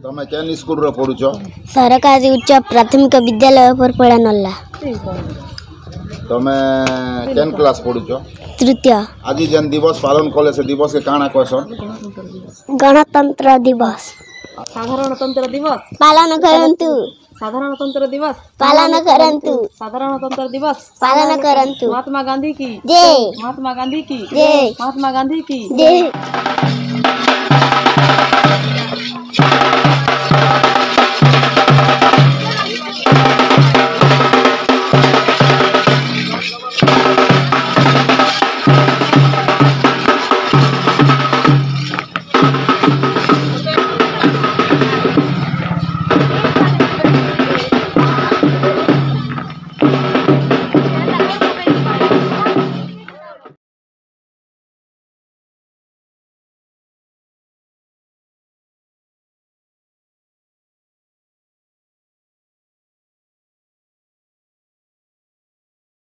तमे केन स्कूल रो पढुछ सरकारी उच्च प्राथमिक विद्यालय पर पढ़ा नल्ला। तमे केन क्लास पढुछ तृतीय। आज जन दिवस पालन कले से दिवस के काना कहसन गणतंत्र दिवस साधारणतंत्र दिवस पालन करन्तु। साधारणतंत्र दिवस पालन करन्तु। साधारणतंत्र दिवस पालन करन्तु। महात्मा गांधी की जय। महात्मा गांधी की जय। महात्मा गांधी की जय।